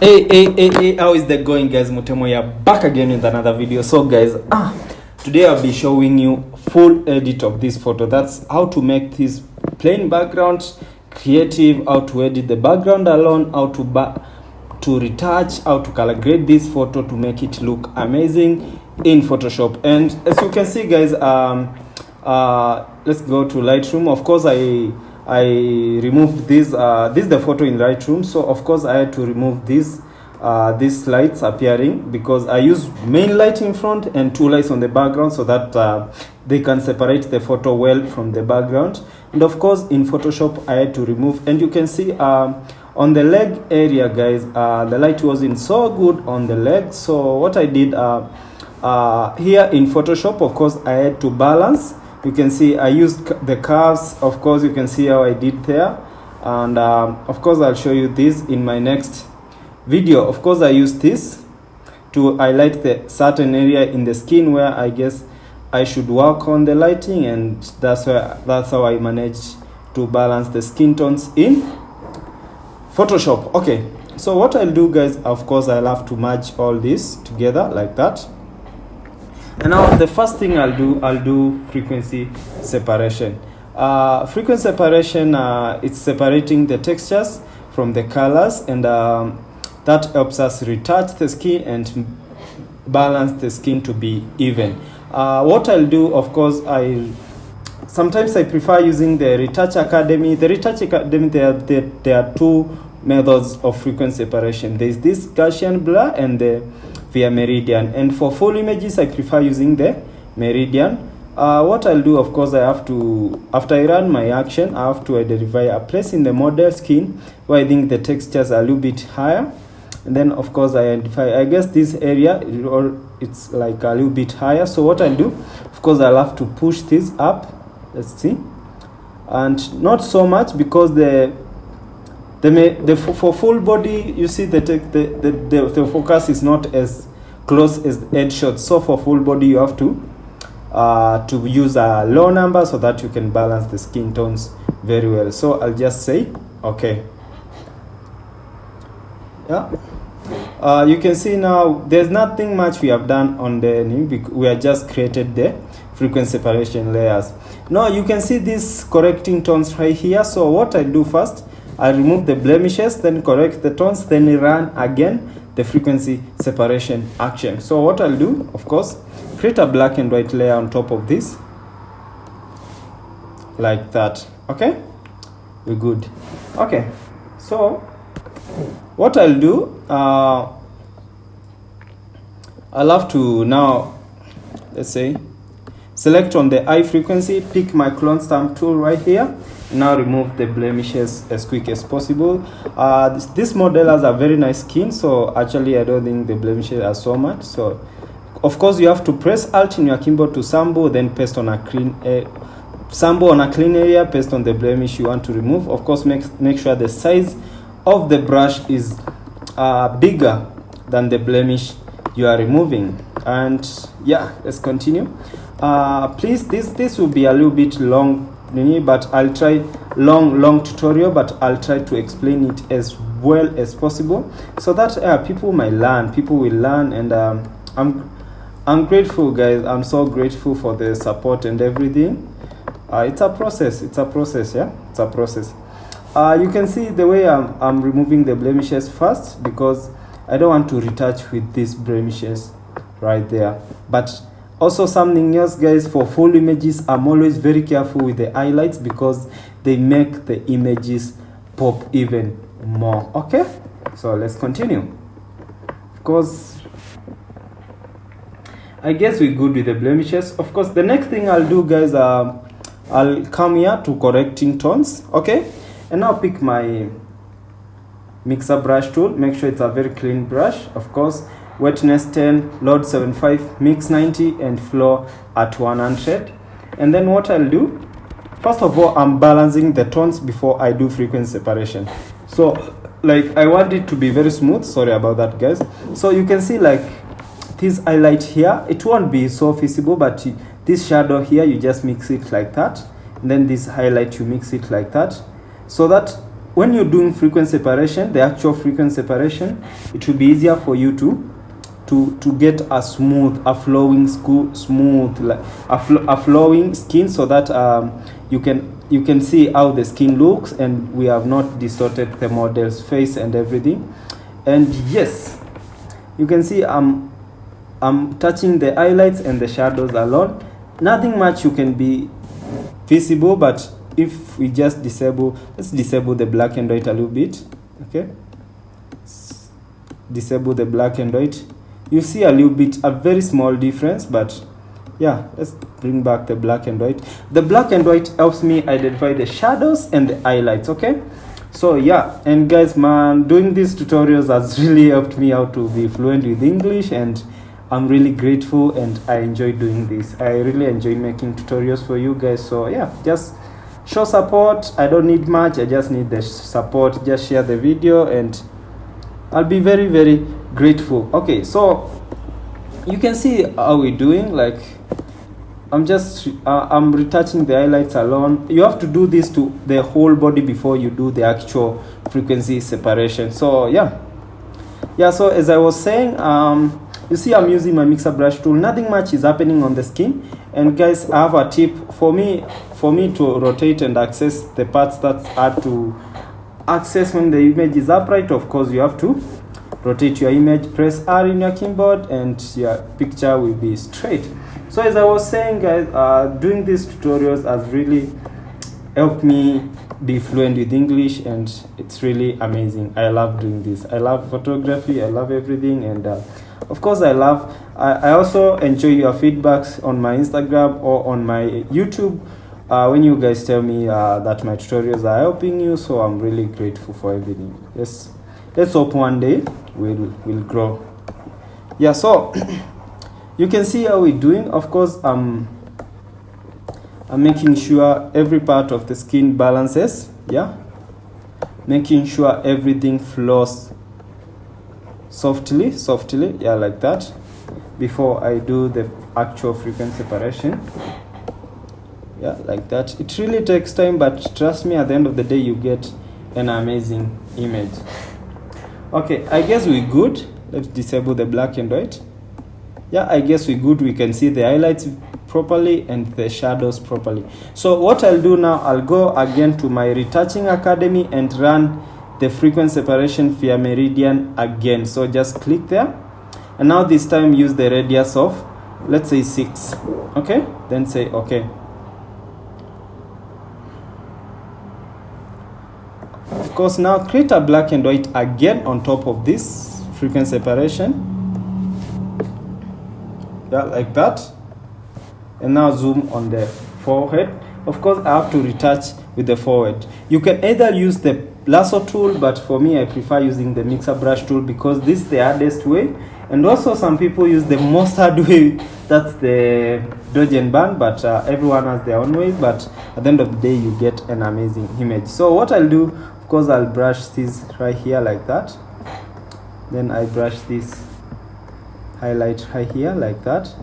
Hey, how is that going, guys? Mutemo here, back again with another video. So guys, today I'll be showing you full edit of this photo. That's how to make this plain background creative, how to edit the background alone, how to retouch, how to calibrate this photo to make it look amazing in Photoshop. And as you can see, guys, let's go to Lightroom. Of course, I removed this is the photo in Lightroom, so of course I had to remove these lights appearing, because I use main light in front and two lights on the background so that they can separate the photo well from the background. And of course in Photoshop I had to remove, and you can see on the leg area, guys, the light wasn't so good on the leg. So what I did here in Photoshop, of course I had to balance. You can see I used the curves. Of course you can see how I did there, and of course I'll show you this in my next video. Of course I used this to highlight the certain area in the skin where I guess I should work on the lighting, and that's how I managed to balance the skin tones in Photoshop. Okay, so what I'll do, guys, of course I'll have to merge all this together like that. And now the first thing I'll do frequency separation. Frequency separation, it's separating the textures from the colors, and that helps us retouch the skin and balance the skin to be even. What I'll do, of course, sometimes I prefer using the Retouch Academy. The Retouch Academy, there are two methods of frequency separation. There's this Gaussian blur and the via meridian, and for full images I prefer using the meridian. What I'll do, of course, I have to, after I run my action, I have to identify a place in the model skin where I think the textures are a little bit higher, and then of course I identify, I guess this area, or it's like a little bit higher. So what I'll do, of course, I'll have to push this up. Let's see, and not so much, because for full body, you see the focus is not as close as headshot. So for full body you have to use a low number so that you can balance the skin tones very well. So I'll just say okay. Yeah, you can see now there's nothing much we have done on the new. We have just created the frequency separation layers. Now you can see these correcting tones right here. So what I do first, I remove the blemishes, then correct the tones, then run again the frequency separation action. So what I'll do, of course, create a black and white layer on top of this, like that. Okay, we're good. Okay, so what I'll do, I'll have to now, let's say, select on the high frequency, pick my clone stamp tool right here. Now remove the blemishes as quick as possible. This model has a very nice skin, so actually I don't think the blemishes are so much. So of course you have to press Alt in your keyboard to sample, then paste on a clean sample on a clean area, paste on the blemish you want to remove. Of course make sure the size of the brush is bigger than the blemish you are removing. And yeah, let's continue. Please, this will be a little bit long, but I'll try long tutorial, but I'll try to explain it as well as possible, so that people will learn. And I'm grateful, guys. I'm so grateful for the support and everything. It's a process. Yeah, it's a process. You can see the way I'm removing the blemishes first, because I don't want to retouch with these blemishes right there. But also something else, guys, for full images, I'm always very careful with the highlights, because they make the images pop even more. Okay, so let's continue. Of course, I guess we're good with the blemishes. Of course, the next thing I'll do, guys, I'll come here to correcting tones. Okay, and now pick my mixer brush tool. Make sure it's a very clean brush. Of course, wetness 10, load 75, mix 90, and flow at 100. And then what I'll do, first of all, I'm balancing the tones before I do frequency separation. So like I want it to be very smooth. Sorry about that, guys. So you can see like this highlight here, it won't be so visible, but this shadow here, you just mix it like that, and then this highlight, you mix it like that, so that when you're doing frequency separation, the actual frequency separation, it will be easier for you to get a smooth, a flowing smooth, like a flowing skin, so that you can see how the skin looks, and we have not distorted the model's face and everything. And yes, you can see I'm touching the highlights and the shadows alone. Nothing much you can be visible, but if we just let's disable the black and white a little bit. Okay, disable the black and white. You see a little bit, a very small difference, but yeah, let's bring back the black and white. The black and white helps me identify the shadows and the highlights. Okay, so yeah, and guys, man, doing these tutorials has really helped me out to be fluent with English, and I'm really grateful, and I enjoy doing this. I really enjoy making tutorials for you guys. So yeah, just show support. I don't need much, I just need the support. Just share the video and I'll be very, very grateful. Okay, so you can see how we're doing. Like, I'm retouching the highlights alone. You have to do this to the whole body before you do the actual frequency separation. So yeah, so as I was saying, you see I'm using my mixer brush tool. Nothing much is happening on the skin. And guys, I have a tip for me to rotate and access the parts that are to access when the image is upright. Of course, you have to rotate your image, press R in your keyboard, and your picture will be straight. So as I was saying, guys, doing these tutorials has really helped me be fluent with English, and it's really amazing. I love doing this. I love photography, I love everything, and of course I also enjoy your feedbacks on my Instagram or on my YouTube, when you guys tell me that my tutorials are helping you. So I'm really grateful for everything. Yes, let's hope one day we'll grow. Yeah, so you can see how we're doing. Of course, I'm making sure every part of the skin balances. Yeah, making sure everything flows softly, yeah, like that, before I do the actual frequency separation. Yeah, like that. It really takes time, but trust me, at the end of the day you get an amazing image. Okay, I guess we're good. Let's disable the black and white. Yeah, I guess we're good. We can see the highlights properly and the shadows properly. So what I'll do now, I'll go again to my Retouching Academy and run the frequency separation via meridian again. So just click there, and now this time use the radius of, let's say 6. Okay, then say okay. Of course, now create a black and white again on top of this frequency separation. Yeah, like that. And now zoom on the forehead. Of course, I have to retouch with the forehead. You can either use the lasso tool, but for me I prefer using the mixer brush tool, because this is the hardest way. And also some people use the most hard way, that's the dodge and burn, but everyone has their own way. But at the end of the day you get an amazing image. So what I'll do, of course, I'll brush this right here like that, then I brush this highlight right here like that.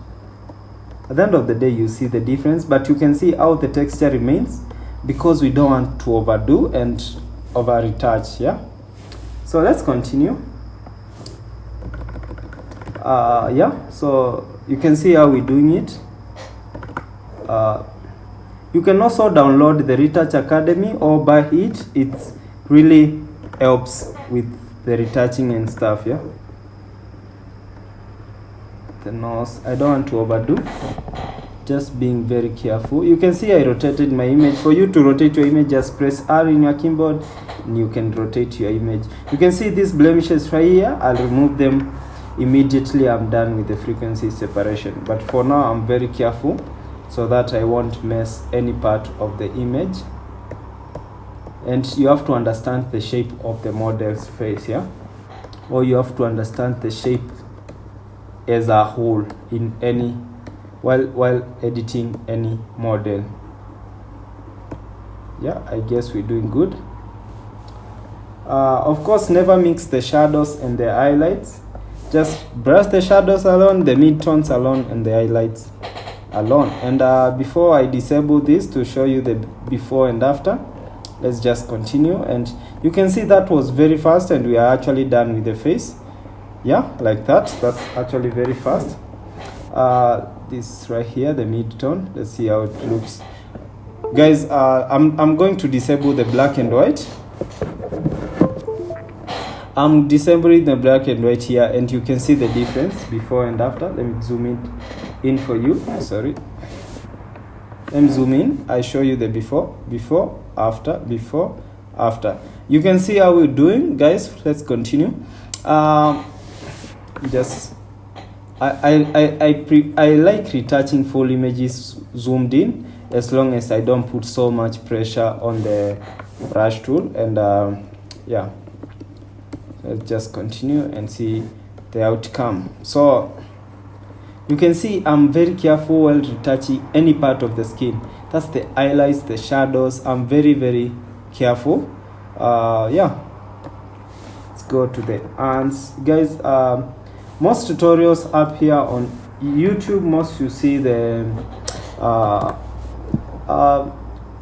At the end of the day you see the difference, but you can see how the texture remains, because we don't want to overdo and over retouch. Yeah, so let's continue. Yeah, so you can see how we're doing it. You can also download the Retouch Academy or buy it. It really helps with the retouching and stuff. Yeah, the nose, I don't want to overdo, just being very careful. You can see I rotated my image. For you to rotate your image, just press R in your keyboard and you can rotate your image. You can see these blemishes right here. I'll remove them immediately I'm done with the frequency separation, but for now I'm very careful so that I won't mess any part of the image. And you have to understand the shape of the model's face, yeah, or you have to understand the shape as a whole in any while editing any model. Yeah, I guess we're doing good. Of course, never mix the shadows and the highlights. Just brush the shadows alone, the midtones alone, and the highlights alone. And before I disable this to show you the before and after, let's just continue. And You can see that was very fast, and we are actually done with the face. Yeah, like that. That's actually very fast. This right here, the mid-tone. Let's see how it looks. Guys, I'm going to disable the black and white. I'm disabling the black and white here, and you can see the difference before and after. Let me zoom it in for you. Sorry. Let me zoom in. I show you the before, after. You can see how we're doing, guys. Let's continue. Just I like retouching full images zoomed in, as long as I don't put so much pressure on the brush tool. And yeah, let's just continue and see the outcome. So you can see I'm very careful while retouching any part of the skin. That's the highlights, the shadows. I'm very careful. Yeah, let's go to the hands, guys. Most tutorials up here on YouTube, most you see the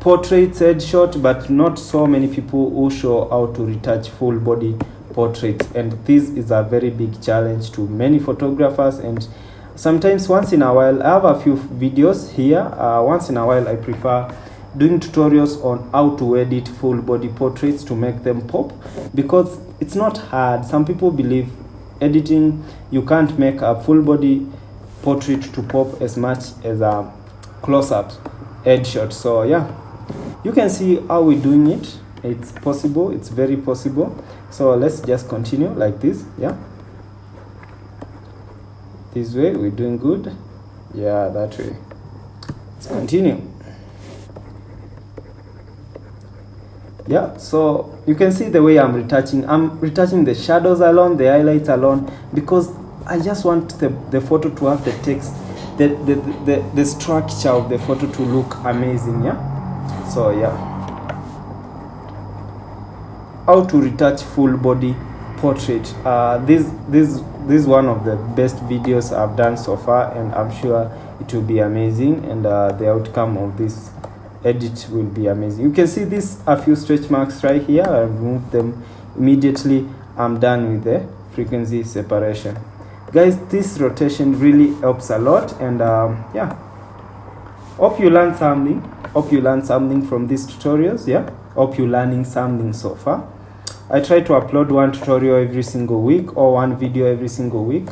portraits headshot, but not so many people who show how to retouch full body portraits. And this is a very big challenge to many photographers. And sometimes, once in a while, I have a few videos here. Once in a while, I prefer doing tutorials on how to edit full body portraits to make them pop, because it's not hard. Some people believe editing, you can't make a full body portrait to pop as much as a close-up headshot. So yeah, you can see how we're doing it. It's possible, it's very possible. So let's just continue like this. Yeah, this way we're doing good. Yeah, that way. Let's continue. Yeah, so you can see the way I'm retouching the shadows alone, the highlights alone, because I just want the photo to have the text, the structure of the photo to look amazing. Yeah, so yeah, how to retouch full body portrait. This is one of the best videos I've done so far, and I'm sure it will be amazing, and the outcome of this edit will be amazing. You can see this a few stretch marks right here. I remove them immediately. I'm done with the frequency separation. Guys, this rotation really helps a lot. And yeah, hope you learned something from these tutorials. Yeah, hope you're learning something so far. I try to upload one tutorial every single week, or one video every single week.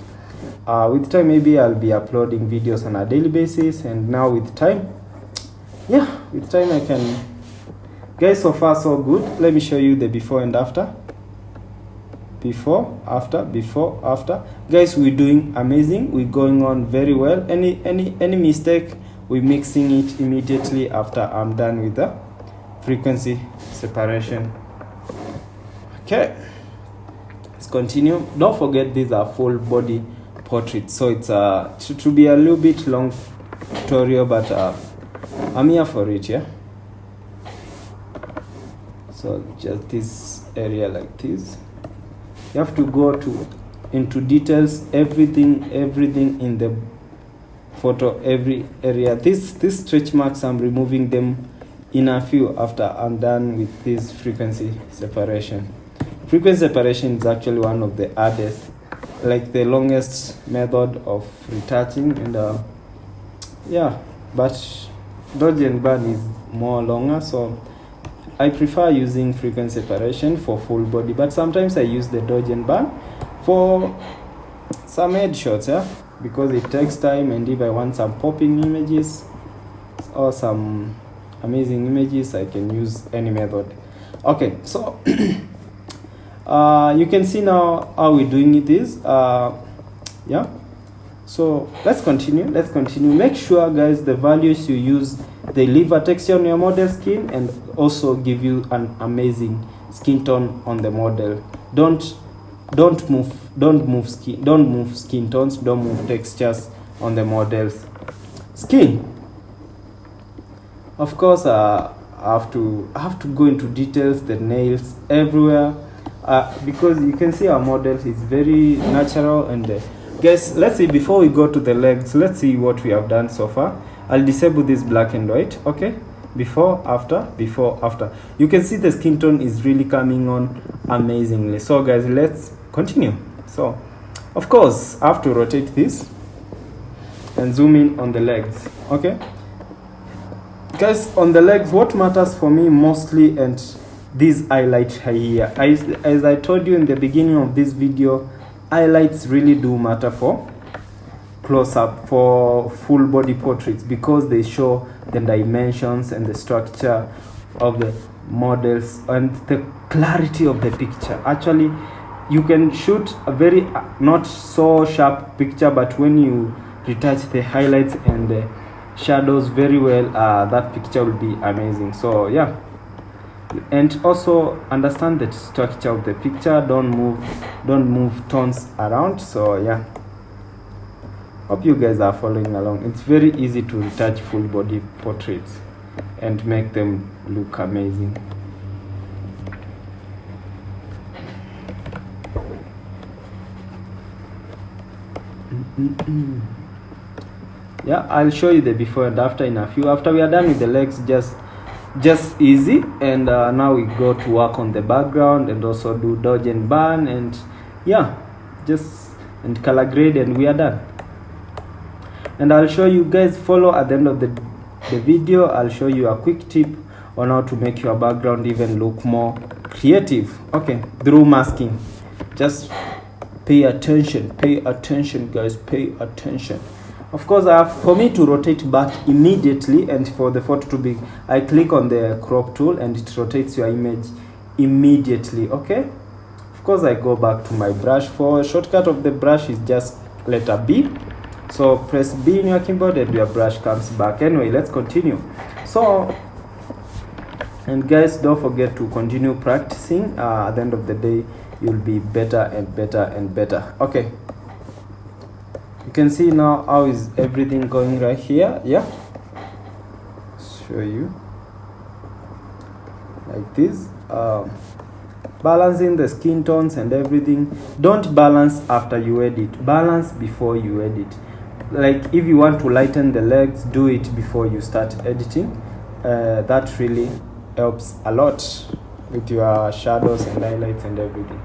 With time, maybe I'll be uploading videos on a daily basis. And now with time, yeah, with time I can. Guys, so far so good. Let me show you the before and after. Before, after. Guys, we're doing amazing. We're going on very well. Any mistake, we're mixing it immediately after I'm done with the frequency separation. Okay, let's continue. Don't forget, these are full body portraits, so it's to be a little bit long tutorial, but I'm here for it. Yeah, so just this area like this, you have to go into details, everything in the photo, every area. These stretch marks, I'm removing them in a few after I'm done with this frequency separation. Frequency separation is actually one of the hardest, like the longest method of retouching. And yeah, but dodge and burn is more longer, so I prefer using frequency separation for full body, but sometimes I use the dodge and burn for some headshots, yeah, because it takes time. And if I want some popping images or some amazing images, I can use any method. Okay, so you can see now how we're doing it is. Yeah, so let's continue. Make sure, guys, the values you use, they leave a texture on your model skin and also give you an amazing skin tone on the model. Don't move skin tones, don't move textures on the model's skin. Of course, I have to go into details, the nails everywhere, because you can see our model is very natural. And guys, let's see, before we go to the legs, let's see what we have done so far. I'll disable this black and white. Okay, before, after, before, after. You can see the skin tone is really coming on amazingly. So guys, let's continue. So of course I have to rotate this and zoom in on the legs. Okay guys, on the legs, what matters for me mostly, and this highlight here, as I told you in the beginning of this video, highlights really do matter for close-up, for full body portraits, because they show the dimensions and the structure of the models and the clarity of the picture. Actually, you can shoot a very not so sharp picture, but when you retouch the highlights and the shadows very well, that picture will be amazing. So yeah, and also understand the structure of the picture. Don't move tones around. So yeah, hope you guys are following along. It's very easy to retouch full body portraits and make them look amazing. Yeah, I'll show you the before and after in a few. After we are done with the legs, just easy. And now we go to work on the background and also do dodge and burn, and yeah, and color grade, and we are done. And I'll show you guys, follow at the end of the video. I'll show you a quick tip on how to make your background even look more creative, okay, through masking. Just pay attention guys, pay attention. Of course, for me to rotate back immediately and for the photo to be, I click on the crop tool and it rotates your image immediately. Okay, of course I go back to my brush. For a shortcut of the brush is just letter B, so press B in your keyboard and your brush comes back. Anyway, let's continue. So, and guys, don't forget to continue practicing. At the end of the day, you'll be better and better and better. Okay, you can see now how is everything going right here. Yeah, show you like this, balancing the skin tones and everything. Don't balance after you edit, balance before you edit. Like if you want to lighten the legs, do it before you start editing. That really helps a lot with your shadows and highlights and everything.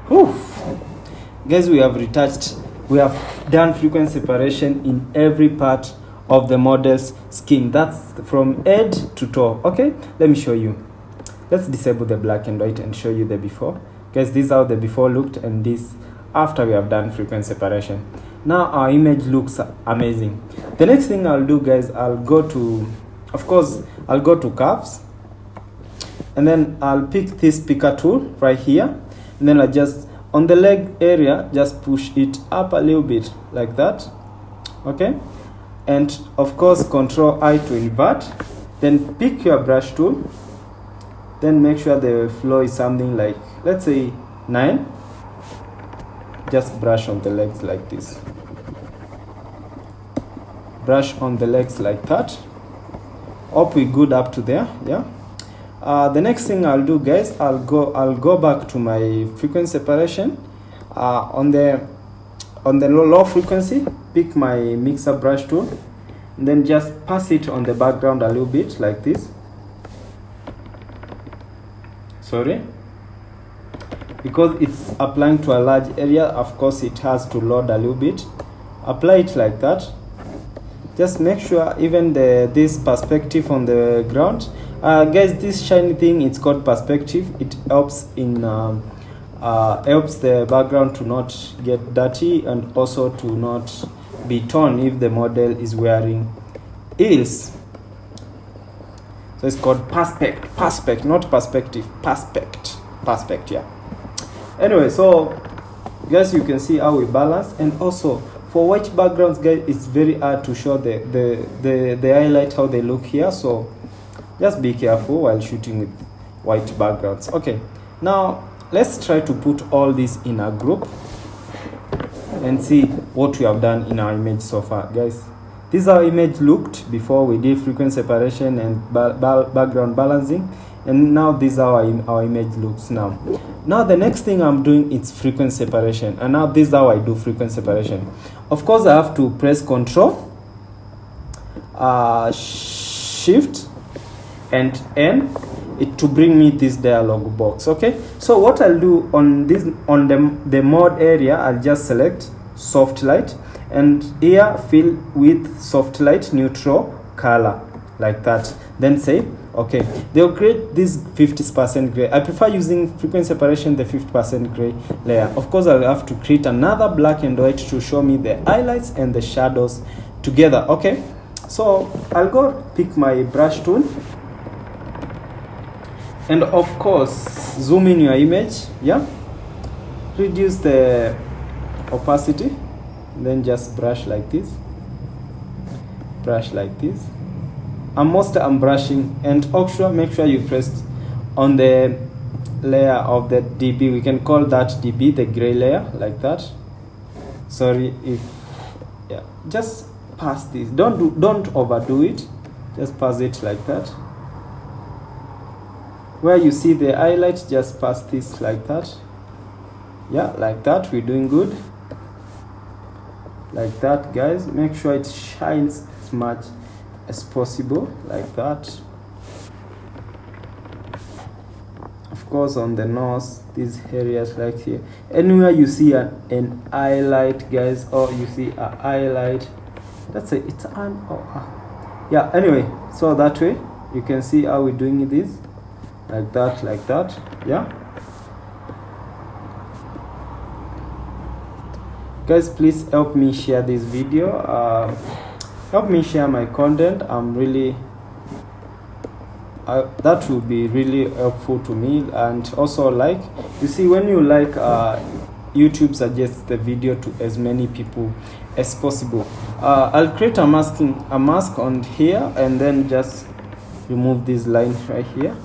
Whew. Guys, we have retouched, we have done frequency separation in every part of the model's skin. That's from head to toe. Okay, let me show you. Let's disable the black and white and show you the before. Guys, this is how the before looked and this after we have done frequency separation. Now our image looks amazing. The next thing I'll do, guys, I'll go to, of course, I'll go to curves, and then I'll pick this picker tool right here, and then I just, on the leg area, just push it up a little bit like that. Okay, and of course Control I to invert. Then pick your brush tool, then make sure the flow is something like, let's say 9. Just brush on the legs like this, brush on the legs like that. Hope we good up to there. Yeah, the next thing I'll do, guys, I'll go back to my frequency separation. On the low frequency, pick my mixer brush tool, and then just pass it on the background a little bit like this. Sorry, because it's applying to a large area, of course it has to load a little bit. Apply it like that. Just make sure even this perspective on the ground, guys, this shiny thing, it's called perspective. It helps in helps the background to not get dirty and also to not be torn if the model is wearing heels. So it's called perspect, not perspective, perspect, yeah. Anyway, so guys, you can see how we balance. And also for white backgrounds, guys, it's very hard to show the highlight, how they look here. So just be careful while shooting with white backgrounds. Okay, now let's try to put all this in a group and see what we have done in our image so far. Guys, this is how image looked before we did frequency separation and background balancing, and now this is how our image looks now. Now the next thing I'm doing is frequency separation, and now this is how I do frequency separation. Of course, I have to press Control, Shift, and N it to bring me this dialog box. Okay, so what I'll do on this, on the mode area, I'll just select soft light, and here fill with soft light neutral color, like that, then say okay. They'll create this 50% gray. I prefer using frequency separation, the 50% gray layer. Of course, I'll have to create another black and white to show me the highlights and the shadows together. Okay, so I'll go pick my brush tool, and of course zoom in your image, yeah, reduce the opacity, then just brush like this, brush like this. I'm brushing, and also make sure you press on the layer of the DP. We can call that DP, the gray layer, like that. Sorry if, yeah, just pass this, don't overdo it, just pass it like that. Where you see the highlight, just pass this like that, yeah, like that. We're doing good, like that, guys. Make sure it shines as much as possible, like that. Of course, on the nose, these areas like here, anywhere you see an highlight, guys, or you see a highlight, that's it, it's an yeah, anyway, so that way you can see how we're doing this, like that, yeah. Guys, please help me share this video, help me share my content. I'm really that will be really helpful to me. And also, like, you see, when you like, YouTube suggests the video to as many people as possible. I'll create a mask on here, and then just remove this line right here,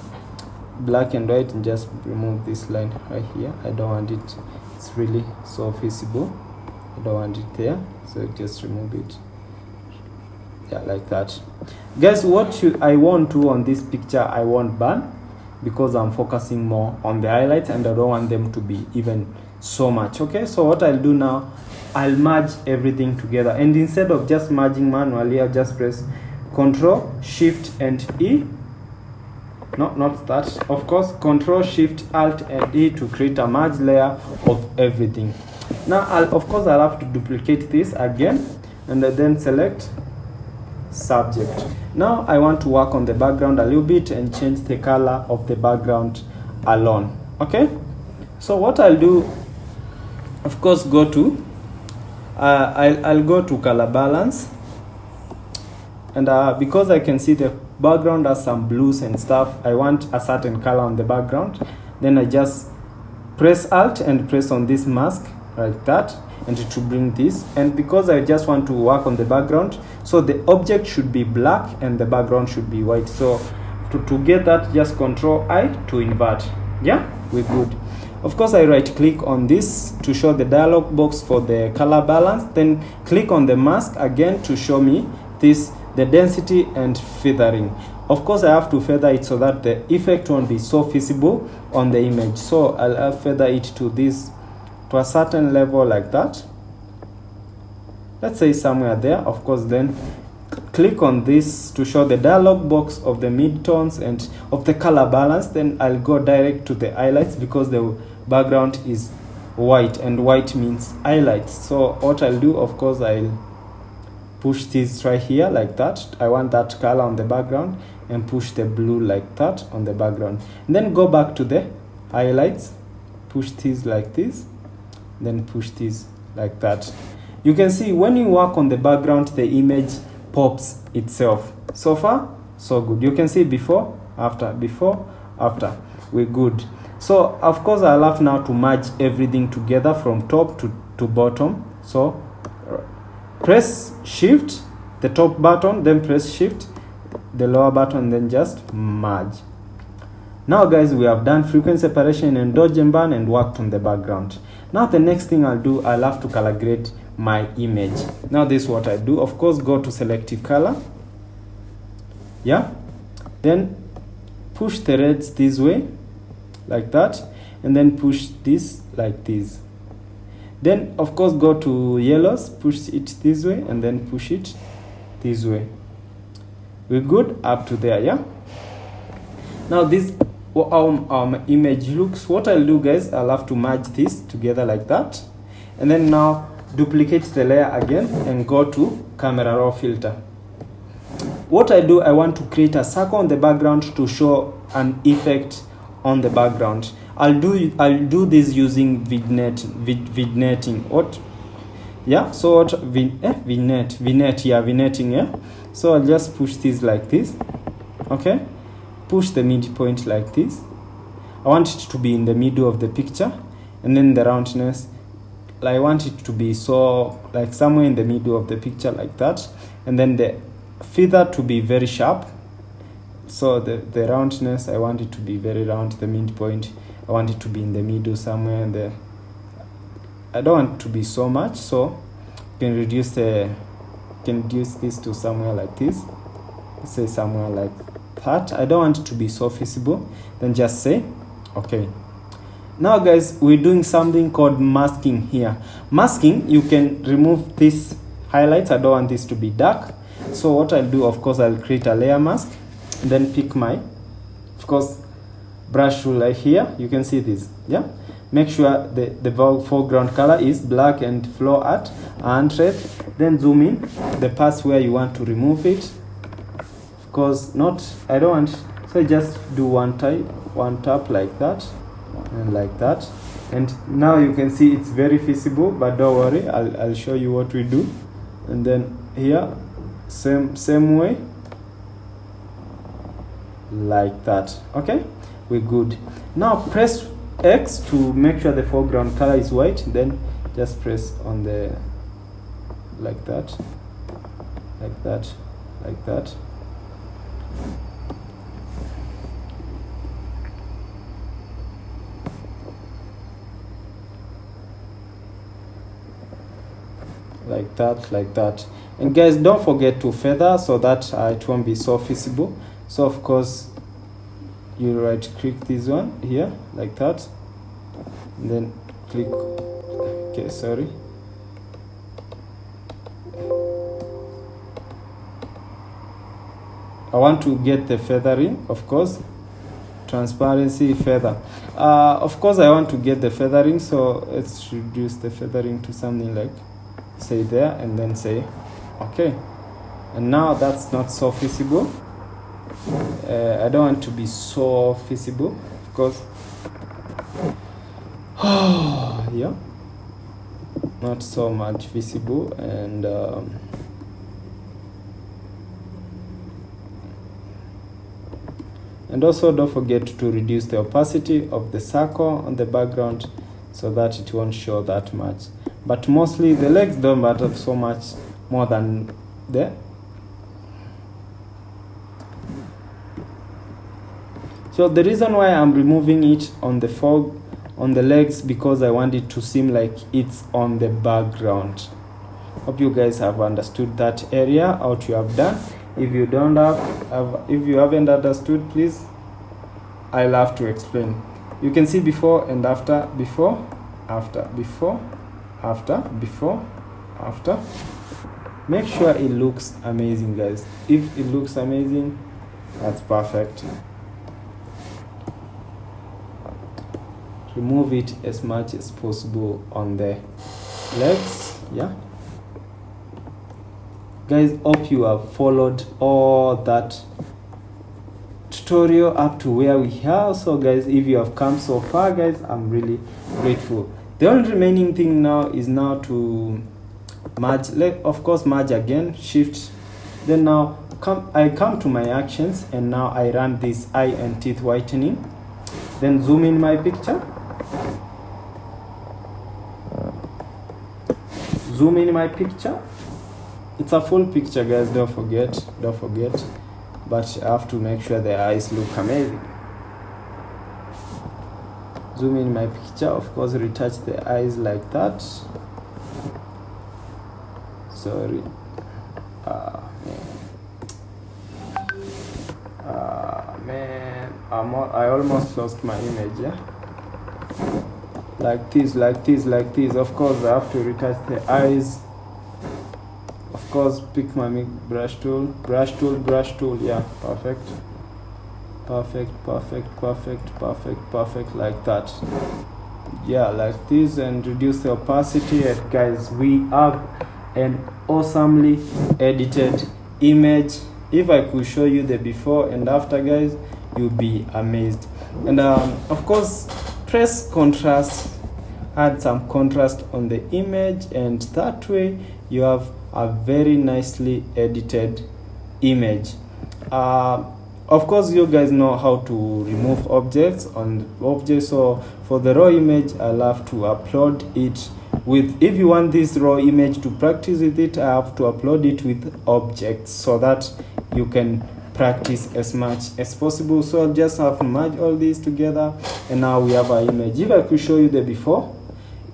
black and white, and just remove this line right here. I don't want it, it's really so visible. I don't want it there, so just remove it, yeah, like that. Guys, what I want to on this picture, I won't burn, because I'm focusing more on the highlights and I don't want them to be even so much. Okay, so what I'll do now, I'll merge everything together, and instead of just merging manually, I'll just press Control Shift and E. No, not that, of course, Control Shift Alt and E to create a merge layer of everything. Now I'll have to duplicate this again, and then select subject. Now I want to work on the background a little bit and change the color of the background alone. Okay, so what I'll do, of course, go to I'll go to color balance, and because I can see the background has some blues and stuff, I want a certain color on the background. Then I just press Alt and press on this mask, like that, and to bring this. And because I just want to work on the background, so the object should be black and the background should be white. So to get that, just Control I to invert. Yeah, we're good. Of course, I right click on this to show the dialog box for the color balance, then click on the mask again to show me this, the density and feathering. Of course, I have to feather it so that the effect won't be so visible on the image. So I'll feather it to this, to a certain level, like that. Let's say somewhere there. Of course, then click on this to show the dialog box of the midtones and of the color balance. Then I'll go direct to the highlights, because the background is white and white means highlights. So what I'll do, of course, I'll push this right here, like that. I want that color on the background, and push the blue like that on the background. And then go back to the highlights, push this like this, then push this like that. You can see when you work on the background, the image pops itself. So far, so good. You can see before, after, we're good. So of course, I'll have now to merge everything together from top to bottom. So press Shift, the top button, then press Shift, the lower button, then just merge. Now guys, we have done frequency separation and dodge and burn and worked on the background. Now the next thing I'll do, I'll have to color grade my image. Now this is what I do. Of course, go to selective color, yeah, then push the reds this way, like that, and then push this like this. Then of course go to yellows, push it this way, and then push it this way. We're good up to there, yeah. Now this how image looks. What I'll do, guys, I'll have to merge this together like that, and then now duplicate the layer again and go to camera raw filter. What I do, I want to create a circle on the background to show an effect on the background. I'll do this using vignetting. What? Yeah. So what? Vignetting. Yeah. So I'll just push this like this. Okay. Push the midpoint like this. I want it to be in the middle of the picture, and then the roundness, I want it to be so like somewhere in the middle of the picture like that, and then the feather to be very sharp. So the roundness, I want it to be very round. The midpoint, I want it to be in the middle somewhere, and I don't want it to be so much, so you can reduce this to somewhere like this. Let's say somewhere like that. I don't want it to be so visible. Then just say okay. Now, guys, we're doing something called masking here. Masking, you can remove this highlights. I don't want this to be dark, so what I'll do, of course, I'll create a layer mask, and then pick my, of course, brush tool right here. You can see this. Yeah, make sure the foreground color is black and flow at 100. Then zoom in the parts where you want to remove it. Of course, I don't want, so just do one tap like that and like that, and now you can see it's very visible, but don't worry, I'll show you what we do. And then here, same way like that. Okay, we're good. Now press X to make sure the foreground color is white, then just press on the like that, like that, like that. Like that. And guys, don't forget to feather so that it won't be so visible. So of course you right click this one here like that, and then click, okay, sorry, I want to get the feathering, of course, transparency feather. Of course I want to get the feathering, so let's reduce the feathering to something like, say there, and then say okay. And now that's not so visible. I don't want to be so visible, of course. Yeah, not so much visible. And also don't forget to reduce the opacity of the circle on the background so that it won't show that much. But mostly the legs don't matter so much more than the. So the reason why I'm removing it on the fog, on the legs, because I want it to seem like it's on the background. Hope you guys have understood that area, what you have done. If you don't if you haven't understood, please, I'll have to explain. You can see before and after, before, after, before, after, before, after. Make sure it looks amazing, guys. If it looks amazing, that's perfect. Remove it as much as possible on the legs. Yeah, guys, hope you have followed all that tutorial up to where we are. So guys, if you have come so far, guys, I'm really grateful. The only remaining thing now is now to merge. Of course, merge again, shift, then now I come to my actions, and now I run this eye and teeth whitening, then zoom in my picture, zoom in my picture. It's a full picture, guys, don't forget, but I have to make sure the eyes look amazing. Zoom in my picture, of course, retouch the eyes like that. Sorry, man, I almost lost my image. Yeah, like this. Of course, I have to retouch the eyes. Of course, pick my brush tool. Yeah, perfect. perfect, like that. Yeah, like this, and reduce the opacity. And guys, we have an awesomely edited image. If I could show you the before and after, guys, you'll be amazed. And of course, press contrast, add some contrast on the image, and that way you have a very nicely edited image. Of course, you guys know how to remove objects on objects. So for the raw image, I'll have to upload it with, if you want this raw image to practice with it, I have to upload it with objects so that you can practice as much as possible. So I'll just have to merge all these together, and now we have our image. If I could show you the before,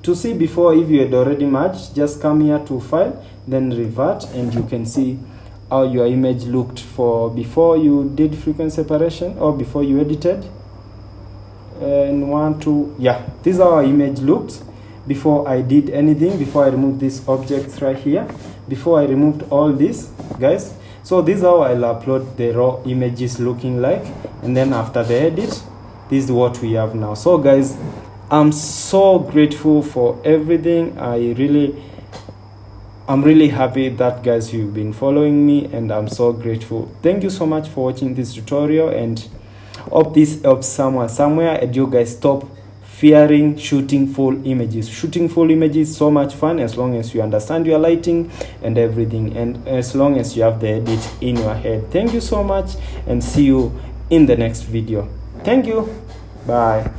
to see before, if you had already merged, just come here to file, then revert, and you can see how your image looked for before you did frequency separation or before you edited. And 1, 2, yeah, this is how our image looked before I did anything, before I removed these objects right here, before I removed all this, guys. So this is how I'll upload the raw images looking like, and then after the edit, this is what we have now. So guys, I'm so grateful for everything. I'm really happy that, guys, you've been following me, and I'm so grateful. Thank you so much for watching this tutorial, and hope this helps someone somewhere, and you guys stop fearing shooting full images. Shooting full images is so much fun as long as you understand your lighting and everything, and as long as you have the edit in your head. Thank you so much, and see you in the next video. Thank you. Bye.